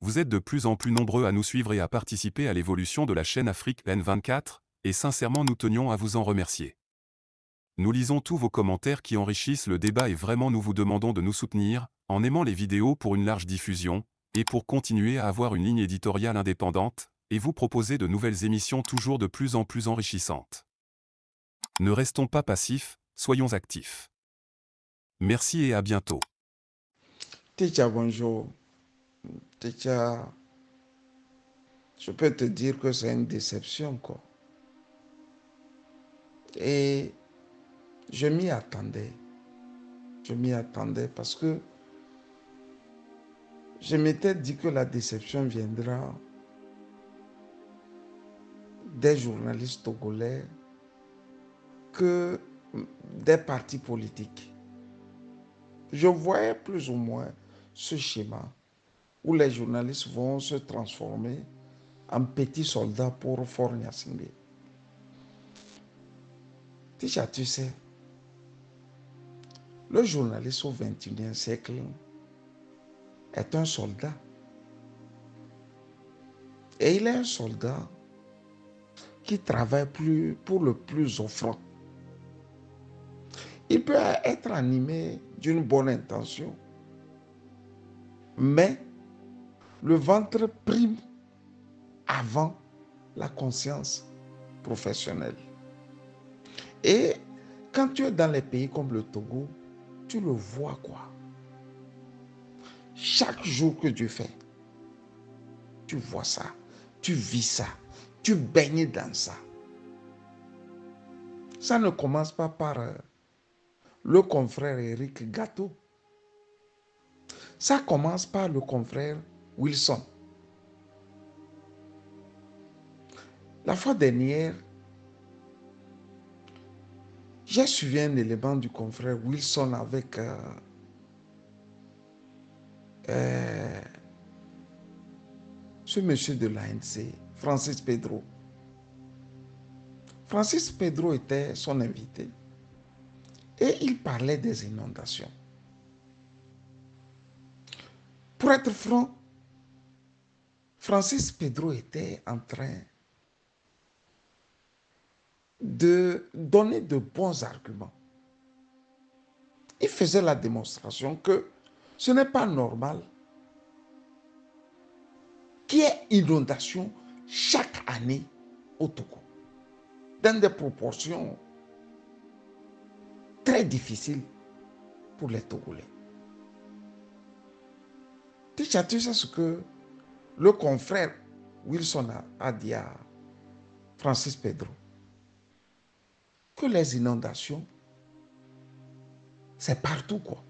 Vous êtes de plus en plus nombreux à nous suivre et à participer à l'évolution de la chaîne Afrique N24, et sincèrement nous tenions à vous en remercier. Nous lisons tous vos commentaires qui enrichissent le débat et vraiment nous vous demandons de nous soutenir, en aimant les vidéos pour une large diffusion, et pour continuer à avoir une ligne éditoriale indépendante, et vous proposer de nouvelles émissions toujours de plus en plus enrichissantes. Ne restons pas passifs, soyons actifs. Merci et à bientôt. Teacher, bonjour. Teacher, je peux te dire que c'est une déception, quoi. Et je m'y attendais. Je m'y attendais parce que je m'étais dit que la déception viendra des journalistes togolais que des partis politiques. Je voyais plus ou moins ce schéma où les journalistes vont se transformer en petits soldats pour Faure Gnassingbé. Déjà, tu sais, le journaliste au XXIe siècle est un soldat. Et il est un soldat qui travaille pour le plus offrant. Il peut être animé d'une bonne intention, mais le ventre prime avant la conscience professionnelle. Et quand tu es dans les pays comme le Togo, tu le vois quoi. Chaque jour que tu fais, tu vois ça, tu vis ça, tu baignes dans ça. Ça ne commence pas par le confrère Eric Gâteau. Ça commence par le confrère Wilson. La fois dernière, j'ai suivi un élément du confrère Wilson avec ce monsieur de l'ANC, Francis Pedro. Francis Pedro était son invité et il parlait des inondations. Pour être franc, Francis Pedro était en train de donner de bons arguments. Il faisait la démonstration que ce n'est pas normal qu'il y ait inondation chaque année au Togo, dans des proportions très difficiles pour les Togolais. Tu sais ce que le confrère Wilson a dit à Francis Pedro? Que les inondations, c'est partout, quoi.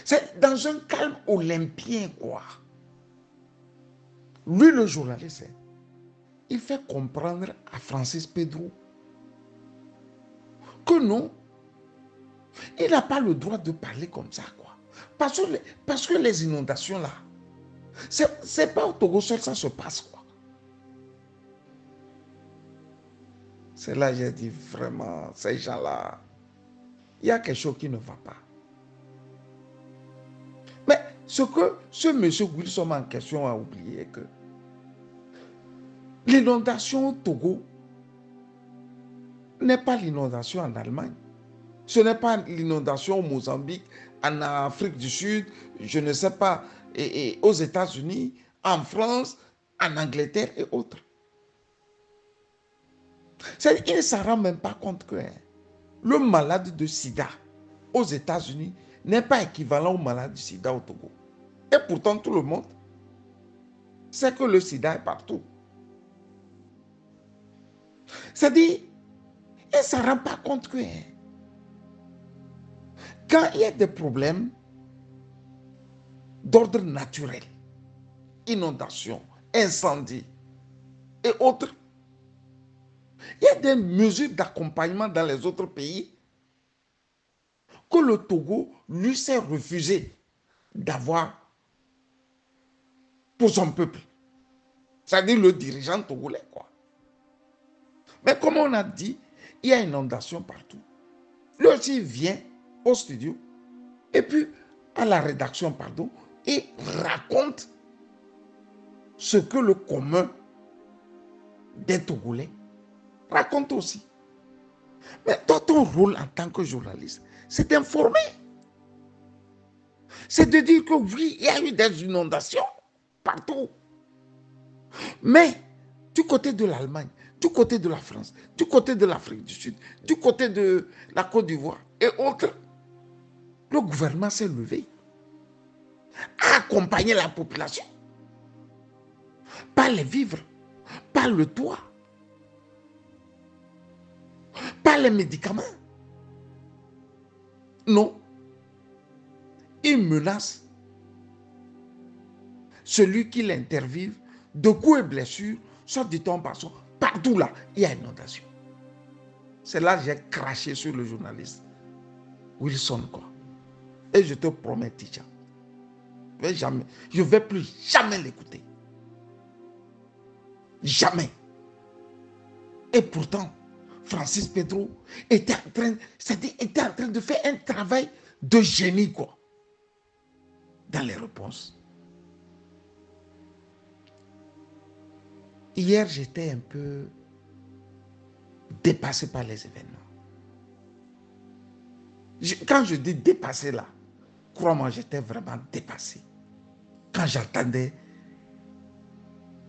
C'est dans un calme olympien, quoi. Lui, le journaliste, il fait comprendre à Francis Pedro que non, il n'a pas le droit de parler comme ça, quoi. Parce que les inondations, là, c'est pas au Togo seul ça se passe, quoi. C'est là que j'ai dit vraiment, ces gens-là, il y a quelque chose qui ne va pas. Mais ce que ce monsieur Wilson en question a oublié, que l'inondation au Togo n'est pas l'inondation en Allemagne. Ce n'est pas l'inondation au Mozambique, en Afrique du Sud, je ne sais pas, et aux États-Unis, en France, en Angleterre et autres. Il ne s'en rend même pas compte que le malade de sida aux États-Unis n'est pas équivalent au malade du sida au Togo. Et pourtant, tout le monde sait que le sida est partout. C'est-à-dire, il ne s'en rend pas compte que quand il y a des problèmes d'ordre naturel, inondations, incendies et autres, il y a des mesures d'accompagnement dans les autres pays que le Togo lui s'est refusé d'avoir pour son peuple. C'est-à-dire le dirigeant togolais, quoi. Mais comme on a dit, il y a une inondation partout. Lui aussi vient au studio et puis à la rédaction, pardon, et raconte ce que le commun des Togolais raconte aussi. Mais toi, ton rôle en tant que journaliste, c'est d'informer. C'est de dire que oui, il y a eu des inondations partout. Mais du côté de l'Allemagne, du côté de la France, du côté de l'Afrique du Sud, du côté de la Côte d'Ivoire et autres, le gouvernement s'est levé à accompagner la population. Pas les vivres, pas le toit, pas les médicaments. Non. Il menace celui qui l'intervive de coups et blessures, soit du temps passant. Partout là, il y a inondation. C'est là que j'ai craché sur le journaliste Wilson, quoi. Et je te promets, Ticha, je ne vais plus jamais l'écouter. Jamais. Et pourtant, Francis Pedro était en train de faire un travail de génie, quoi, dans les réponses. Hier, j'étais un peu dépassé par les événements. Quand je dis dépassé là, crois-moi, j'étais vraiment dépassé. Quand j'entendais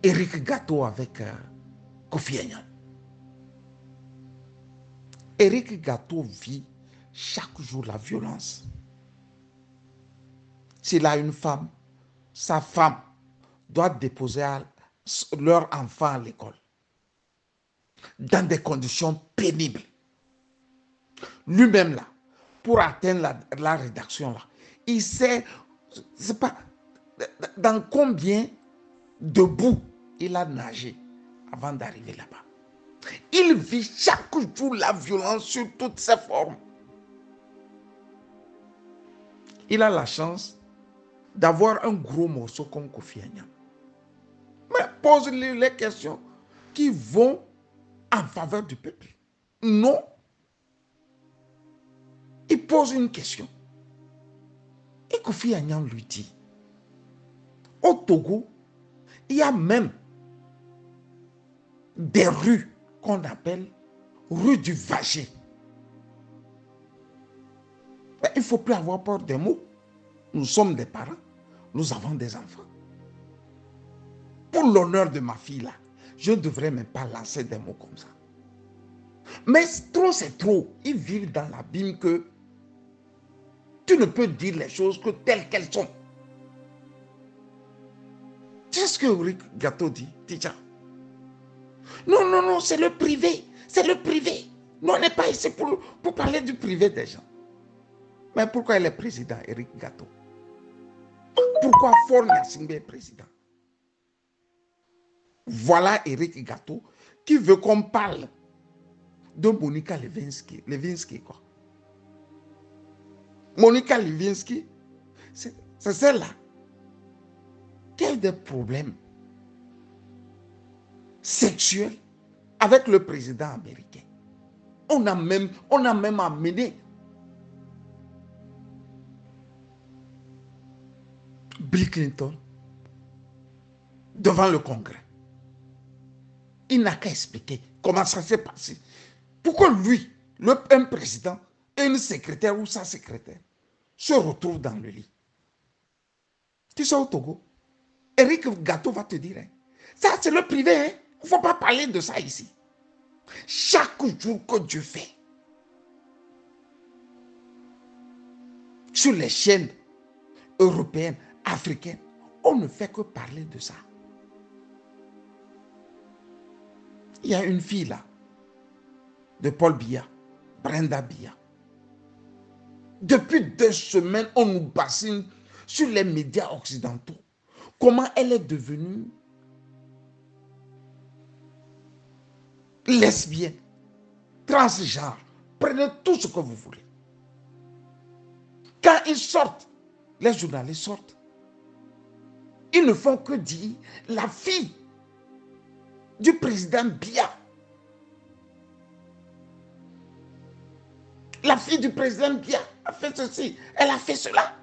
Éric Gâteau avec Kofi Annan. Éric Gâteau vit chaque jour la violence. S'il a une femme, sa femme doit déposer leur enfant à l'école dans des conditions pénibles. Lui-même là, pour atteindre la rédaction là, il sait, c'est pas dans combien de boue il a nagé avant d'arriver là-bas. Il vit chaque jour la violence sur toutes ses formes. Il a la chance d'avoir un gros morceau comme Kofi Annan. Mais pose-lui les questions qui vont en faveur du peuple. Non. Il pose une question. Et Kofi Annan lui dit, au Togo, il y a même des rues qu'on appelle rue du Vagé. Mais il ne faut plus avoir peur des mots. Nous sommes des parents. Nous avons des enfants. Pour l'honneur de ma fille là, je ne devrais même pas lancer des mots comme ça. Mais trop c'est trop. Ils vivent dans l'abîme que tu ne peux dire les choses que telles qu'elles sont. Tu sais ce que Éric Gâteau dit, Ticha? Non, non, non, c'est le privé. C'est le privé. Nous, on n'est pas ici pour parler du privé des gens. Mais pourquoi il est président, Éric Gâteau? Pourquoi Faure Gnassingbé est président? Voilà Éric Gâteau qui veut qu'on parle de Monica Lewinsky, quoi. Monica Lewinsky, c'est celle-là qui a eu des problèmes sexuels avec le président américain. On a même amené Bill Clinton devant le Congrès. Il n'a qu'à expliquer comment ça s'est passé. Pourquoi lui, un président et une secrétaire ou sa secrétaire se retrouvent dans le lit? Tu sais au Togo, Éric Gâteau va te dire, hein, ça c'est le privé, hein? Il ne faut pas parler de ça ici. Chaque jour que Dieu fait, sur les chaînes européennes, africaines, on ne fait que parler de ça. Il y a une fille là, de Paul Biya, Brenda Biya. Depuis 2 semaines, on nous bassine sur les médias occidentaux. Comment elle est devenue lesbienne, transgenre. Prenez tout ce que vous voulez. Quand ils sortent, les journalistes sortent. Ils ne font que dire la fille du président Biya. La fille du président Biya a fait ceci, elle a fait cela.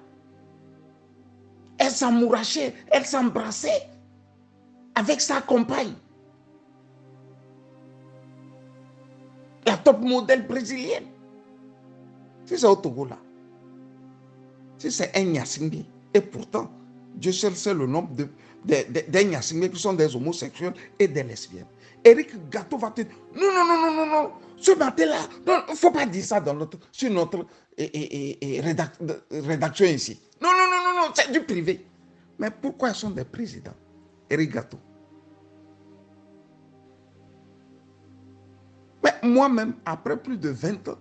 Elle s'amourachait, elle s'embrassait avec sa compagne. La top modèle brésilienne. Si c'est au Togo là. Si c'est un Nyasingbe. Et pourtant, Dieu seul sait le nombre des Nyasingbe qui sont des homosexuels et des lesbiennes. Eric Gâteau va te dire, non, non, non, non, non, non, ce matin-là, il ne faut pas dire ça sur notre rédaction ici. Non, non, non, non, non, c'est du privé. Mais pourquoi ils sont des présidents? Eric Gâteau. Mais moi-même, après plus de 20 ans,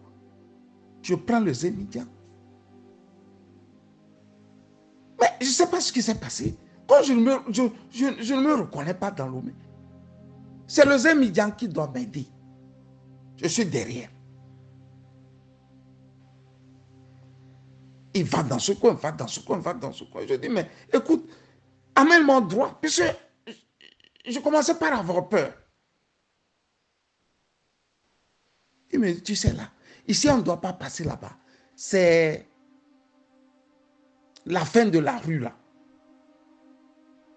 je prends le Zénidian. Mais je ne sais pas ce qui s'est passé. Quand je ne me reconnais pas dans l'homme, c'est le Zénidian qui doit m'aider. Je suis derrière. Il va dans ce coin, va dans ce coin, va dans ce coin. Je dis, mais écoute, amène-moi droit, puisque je commençais par avoir peur. Il me dit, tu sais là, ici on ne doit pas passer là-bas. C'est la fin de la rue là.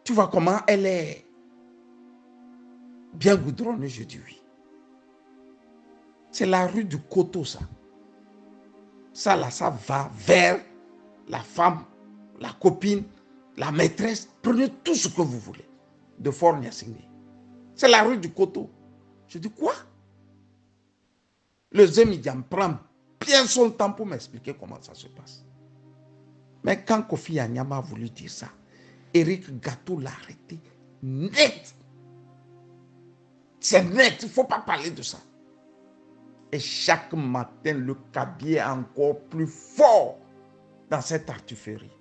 Tu vois comment elle est bien goudronnée, je dis oui. C'est la rue du Coteau, ça. Ça là, ça va vers la femme, la copine, la maîtresse. Prenez tout ce que vous voulez de Fort Nyasingbe. C'est la rue du Coteau. Je dis quoi? Le Zémidian prend bien son temps pour m'expliquer comment ça se passe. Mais quand Kofi Anyama a voulu dire ça, Eric Gâteau l'a arrêté net. C'est net, il ne faut pas parler de ça. Et chaque matin, le cabier est encore plus fort dans cette artillerie.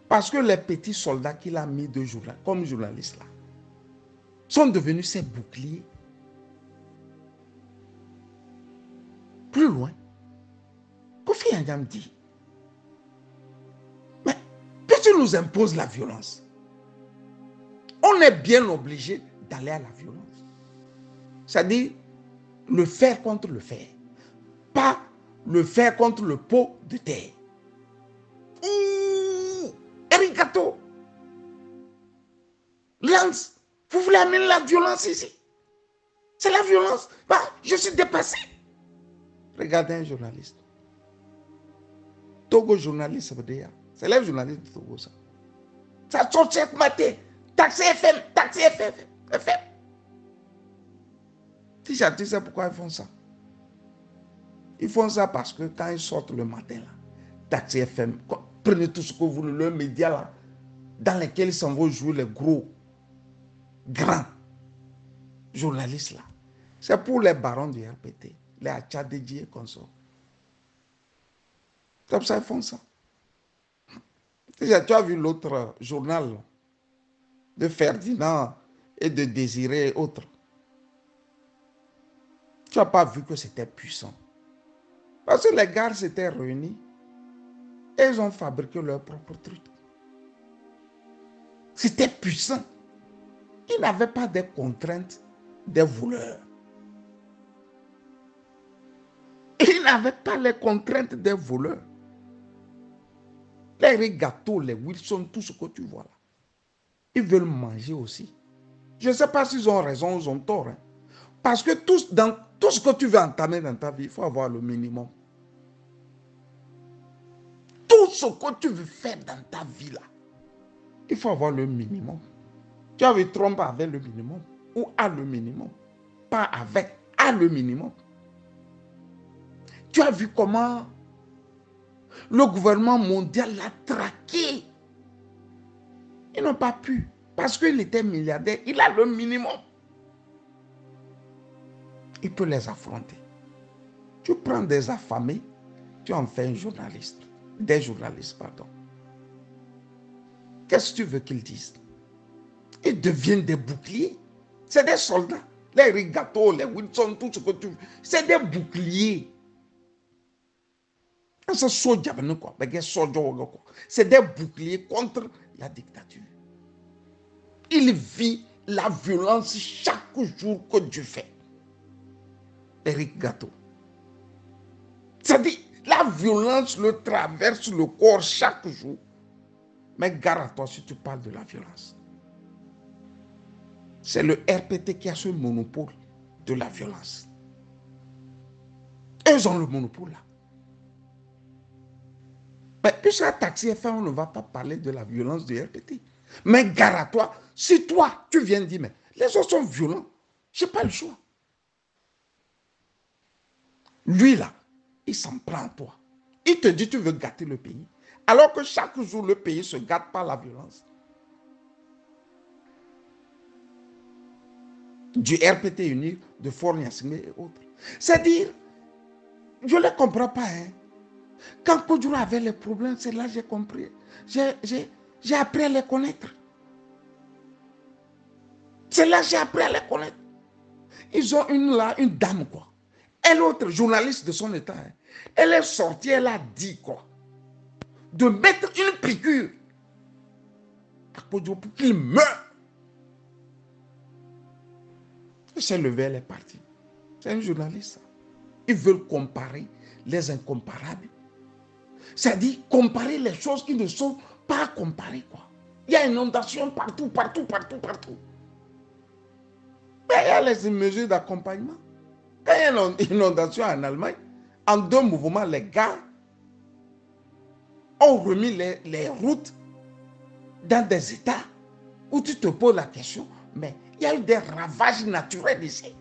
Parce que les petits soldats qu'il a mis de jour là, comme journalistes là, sont devenus ses boucliers. Plus loin, Kofi Anyama dit, mais que tu nous imposes la violence? On est bien obligé d'aller à la violence. C'est-à-dire le fer contre le fer. Pas le fer contre le pot de terre. Eric Gâteau, Lance, vous voulez amener la violence ici? C'est la violence. Bah, je suis dépassé. Regardez un journaliste. Togo journaliste, ça veut dire. C'est les journalistes de Togo, ça. Ça sort chaque matin. Taxi FM, taxi FM, FM. Tu sais pourquoi ils font ça? Ils font ça parce que quand ils sortent le matin, là, Taxi FM, prenez tout ce que vous voulez, le média là, dans lequel ils s'en vont jouer les gros, grands journalistes là. C'est pour les barons du RPT, les Achadedji et consorts. Comme ça, ils font ça. Tu as vu l'autre journal de Ferdinand et de Désiré et autres. Tu n'as pas vu que c'était puissant. Parce que les gars s'étaient réunis et ils ont fabriqué leur propre truc. C'était puissant. Ils n'avaient pas des contraintes des voleurs. Ils n'avaient pas les contraintes des voleurs. Les gâteaux, les Wilson, tout ce que tu vois là. Ils veulent manger aussi. Je ne sais pas s'ils ont raison ou ils ont tort. Hein. Parce que dans tout ce que tu veux entamer dans ta vie, il faut avoir le minimum. Tout ce que tu veux faire dans ta vie là, il faut avoir le minimum. Tu as vu Trump avec le minimum ou à le minimum. Pas avec, à le minimum. Tu as vu comment le gouvernement mondial l'a traqué. Ils n'ont pas pu. Parce qu'il était milliardaire, il a le minimum. Il peut les affronter. Tu prends des affamés, tu en fais un journaliste. Des journalistes, pardon. Qu'est-ce que tu veux qu'ils disent? Ils deviennent des boucliers. C'est des soldats. Les Rigato, les Wilson, tout ce que tu veux. C'est des boucliers. C'est des boucliers contre la dictature. Il vit la violence chaque jour que Dieu fait. Eric Gâteau. C'est-à-dire, la violence le traverse le corps chaque jour. Mais gare à toi si tu parles de la violence. C'est le RPT qui a ce monopole de la violence. Ils ont le monopole là. Mais puisque la Taxi FM, on ne va pas parler de la violence du RPT. Mais gare à toi, si toi, tu viens dire, mais les autres sont violents, je n'ai pas le choix. Lui là, il s'en prend à toi. Il te dit, tu veux gâter le pays. Alors que chaque jour, le pays se gâte par la violence. Du RPT unique, de Fort Gnassingbé et autres. C'est-à-dire, je ne les comprends pas. Hein. Quand Kodjoura avait les problèmes, c'est là que j'ai compris. J'ai appris à les connaître. C'est là que j'ai appris à les connaître. Ils ont une dame, quoi. Elle, autre journaliste de son état, hein. Elle est sortie, elle a dit, quoi, de mettre une piqûre à Kodjoura pour qu'il meure. Elle s'est levée, elle est partie. C'est un journaliste. Ça. Ils veulent comparer les incomparables. C'est-à-dire comparer les choses qui ne sont pas comparées, quoi. Il y a une inondation partout, partout, partout, partout. Mais il y a les mesures d'accompagnement. Quand il y a une inondation en Allemagne, en 2 mouvements, les gars ont remis les routes dans des états où tu te poses la question, mais il y a eu des ravages naturels ici.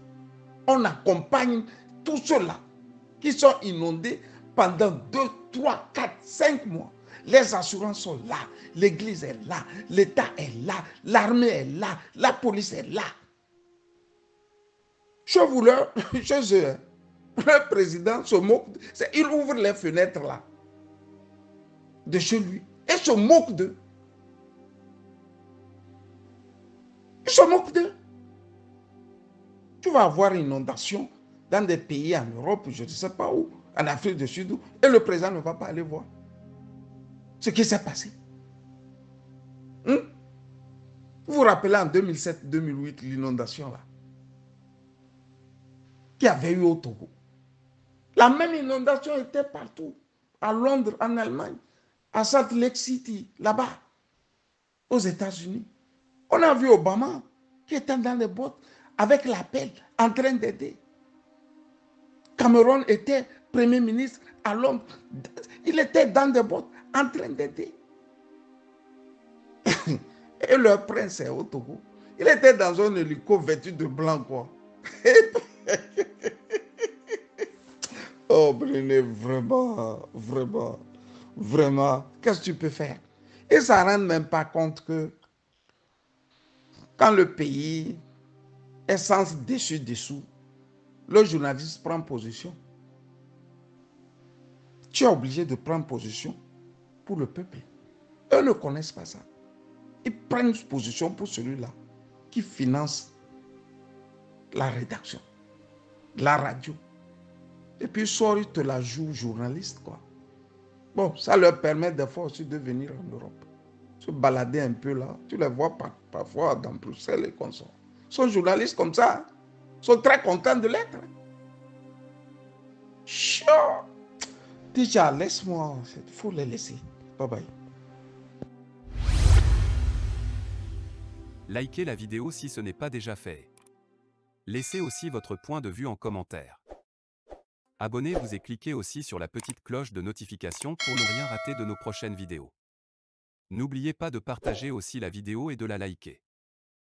On accompagne tous ceux-là qui sont inondés pendant 2, 3, 4, 5 mois. Les assurances sont là, l'église est là, l'État est là, l'armée est là, la police est là. Chez vous, chez eux, le président se moque, il ouvre les fenêtres là, de chez lui, et se moque d'eux. Il se moque d'eux. Tu vas avoir une inondation dans des pays en Europe, je ne sais pas où, en Afrique du Sud, et le président ne va pas aller voir ce qui s'est passé. Vous vous rappelez en 2007-2008, l'inondation là, qu'il y avait eu au Togo. La même inondation était partout, à Londres, en Allemagne, à Salt Lake City, là-bas, aux États-Unis. On a vu Obama qui était dans les bottes avec la pelle en train d'aider. Cameron était Premier ministre à Londres. Il était dans des bottes en train d'aider. Et leur prince est au Togo. Il était dans un hélico vêtu de blanc, quoi. Oh, Brené, vraiment, vraiment, vraiment, qu'est-ce que tu peux faire? Et ça ne rend même pas compte que quand le pays est sans dessus-dessous, le journaliste prend position. Tu es obligé de prendre position pour le peuple. Eux ne connaissent pas ça. Ils prennent position pour celui-là qui finance la rédaction, la radio. Et puis, sort, ils te la jouent journaliste, quoi. Bon, ça leur permet des fois aussi de venir en Europe. Se balader un peu là. Tu les vois parfois dans Bruxelles et comme ça. Ils sont journalistes comme ça. Ils sont très contents de l'être. Sure. Déjà, laisse-moi. Il faut les laisser. Bye bye. Likez la vidéo si ce n'est pas déjà fait. Laissez aussi votre point de vue en commentaire. Abonnez-vous et cliquez aussi sur la petite cloche de notification pour ne rien rater de nos prochaines vidéos. N'oubliez pas de partager aussi la vidéo et de la liker.